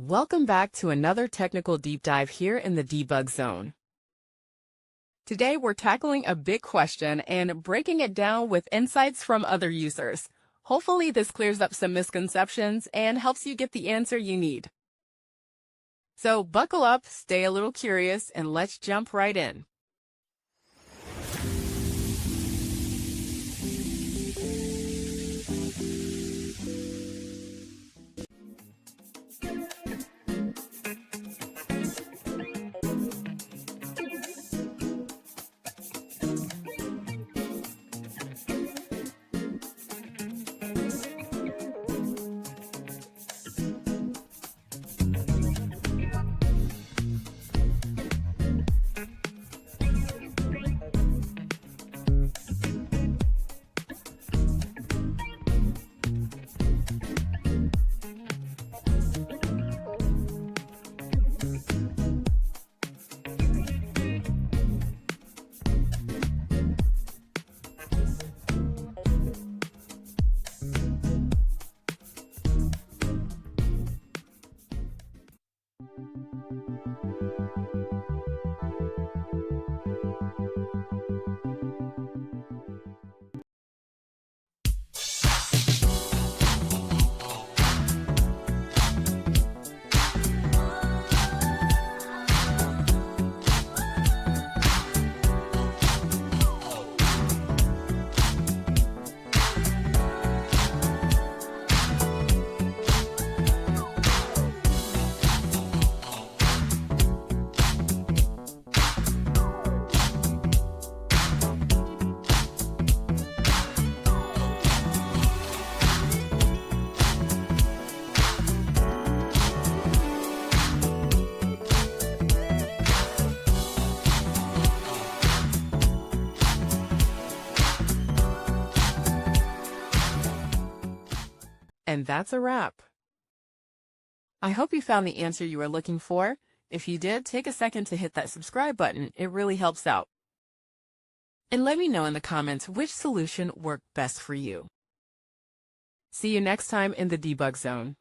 Welcome back to another technical deep dive here in the debug zone. Today we're tackling a big question and breaking it down with insights from other users. Hopefully this clears up some misconceptions and helps you get the answer you need. So buckle up, stay a little curious, and let's jump right in. And that's a wrap. I hope you found the answer you were looking for. If you did, take a second to hit that subscribe button. It really helps out. And let me know in the comments which solution worked best for you. See you next time in the debug zone.